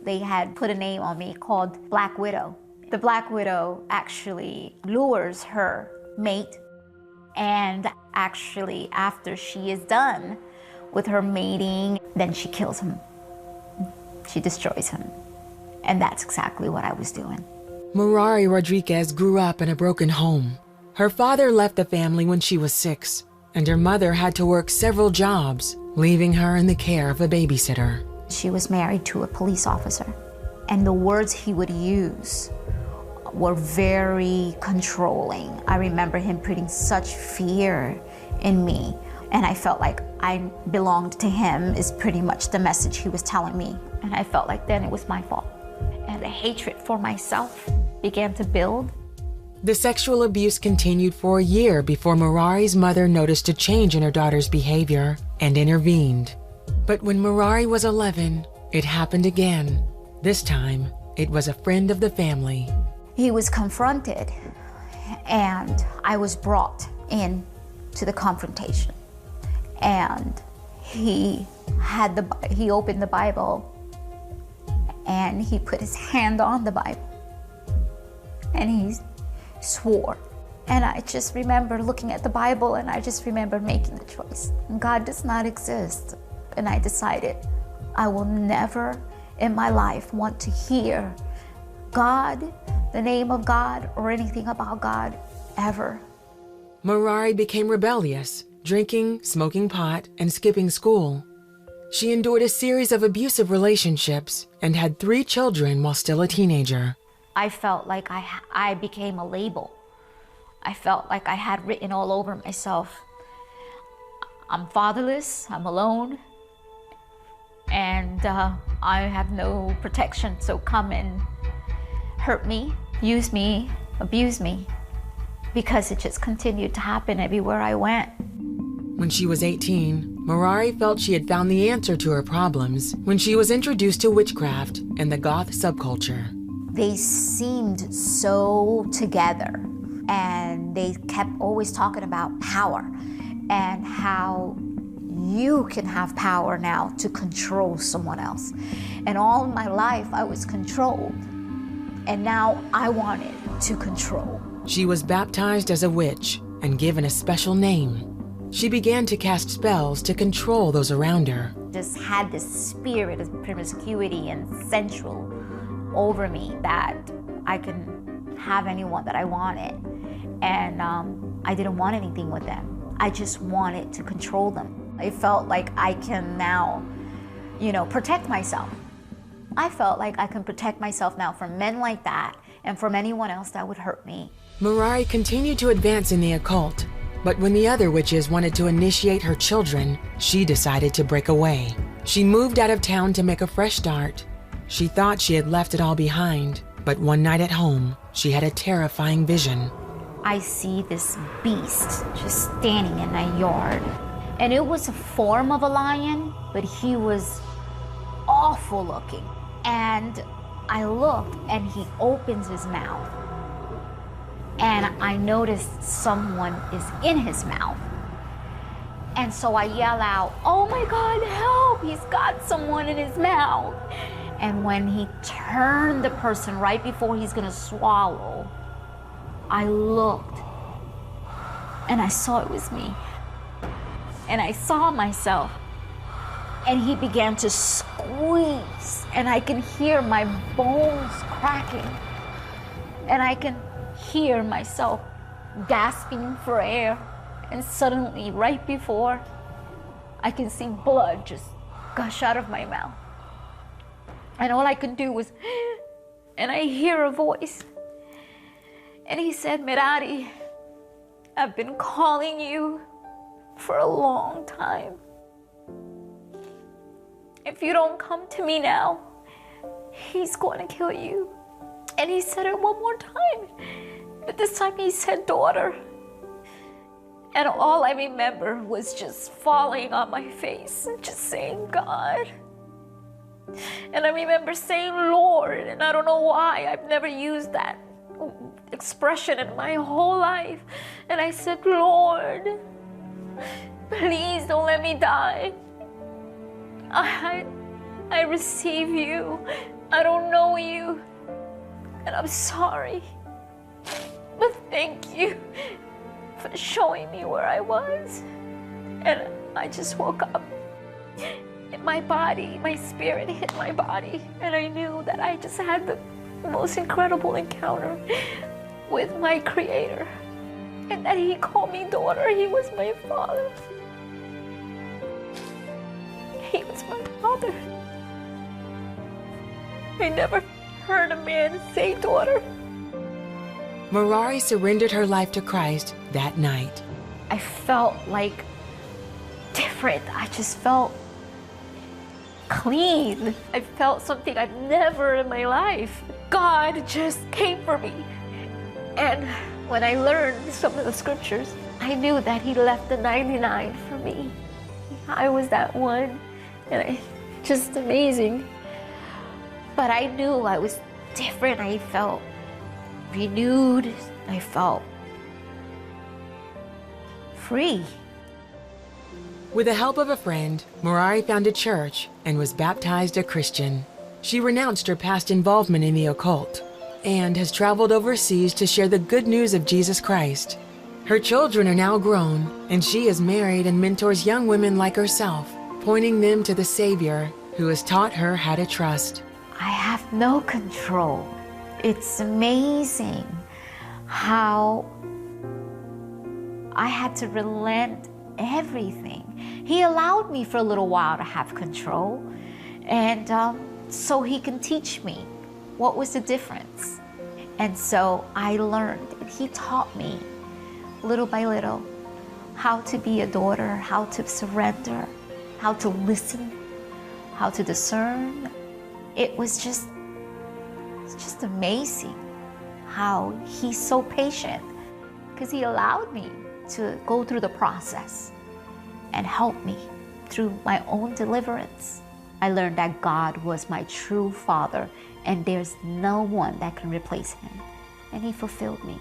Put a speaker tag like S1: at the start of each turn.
S1: They had put a name on me called Black Widow. The Black Widow actually lures her mate, and actually after she is done with her mating, then she kills him. She destroys him. And that's exactly what I was doing.
S2: Merari Rodriguez grew up in a broken home. Her father left the family when she was 6, and her mother had to work several jobs, leaving her in the care of a babysitter.
S1: She was married to a police officer, and the words he would use were very controlling. I remember him putting such fear in me, and I felt like I belonged to him is pretty much the message he was telling me. And I felt like then it was my fault. And the hatred for myself began to build.
S2: The sexual abuse continued for a year before Merari's mother noticed a change in her daughter's behavior and intervened. But when Merari was 11, it happened again. This time, it was a friend of the family.
S1: He was confronted, and I was brought in to the confrontation. And he opened the Bible, and he put his hand on the Bible, and he swore. And I just remember looking at the Bible, and I just remember making the choice. God does not exist. And I decided I will never in my life want to hear God, the name of God, or anything about God ever.
S2: Merari became rebellious, drinking, smoking pot, and skipping school. She endured a series of abusive relationships and had 3 children while still a teenager.
S1: I felt like I became a label. I felt like I had written all over myself. I'm fatherless, I'm alone, and I have no protection, so come and hurt me, use me, abuse me, because it just continued to happen everywhere I went.
S2: When she was 18, Merari felt she had found the answer to her problems when she was introduced to witchcraft and the goth subculture.
S1: They seemed so together, and they kept always talking about power and how you can have power now to control someone else. And all my life I was controlled, and now I wanted to control.
S2: She was baptized as a witch and given a special name. She began to cast spells to control those around her.
S1: Just had this spirit of promiscuity and sensual over me that I could have anyone that I wanted. And I didn't want anything with them. I just wanted to control them. I felt like I can now, protect myself. I felt like I can protect myself now from men like that and from anyone else that would hurt me.
S2: Merari continued to advance in the occult, but when the other witches wanted to initiate her children, she decided to break away. She moved out of town to make a fresh start. She thought she had left it all behind, but one night at home, she had a terrifying vision.
S1: I see this beast just standing in my yard, and it was a form of a lion, but he was awful looking. And I looked, and he opens his mouth, and I noticed someone is in his mouth. And so I yell out, "Oh my God, help, he's got someone in his mouth." And when he turned the person right before he's gonna swallow, I looked, and I saw it was me. And I saw myself, and he began to squeeze, and I can hear my bones cracking, and I can hear myself gasping for air. And suddenly, right before, I can see blood just gush out of my mouth. And all I could do was, and I hear a voice. And he said, "Merari, I've been calling you for a long time. If you don't come to me now, he's going to kill you." And he said it one more time, but this time he said, "Daughter." And all I remember was just falling on my face and just saying, "God." And I remember saying, "Lord," and I don't know why, I've never used that expression in my whole life. And I said, "Lord, please don't let me die. I receive you. I don't know you, and I'm sorry. But thank you for showing me where I was. And I just woke up. And my body, my spirit hit my body. And I knew that I just had the most incredible encounter with my Creator. And that He called me daughter. He was my Father. He was my Father. I never heard a man say daughter.
S2: Merari surrendered her life to Christ that night.
S1: I felt like different. I just felt clean. I felt something I've never in my life. God just came for me. And when I learned some of the scriptures, I knew that He left the 99 for me. I was that one, and just amazing. But I knew I was different. I felt renewed. I felt free.
S2: With the help of a friend, Merari found a church and was baptized a Christian. She renounced her past involvement in the occult and has traveled overseas to share the good news of Jesus Christ. Her children are now grown, and she is married and mentors young women like herself, pointing them to the Savior who has taught her how to trust.
S1: I have no control. It's amazing how I had to relent everything. He allowed me for a little while to have control, and so He can teach me what was the difference. And so I learned, and He taught me little by little how to be a daughter, how to surrender, how to listen, how to discern. It's just amazing how He's so patient, because He allowed me to go through the process and help me through my own deliverance. I learned that God was my true Father, and there's no one that can replace Him. And He fulfilled me.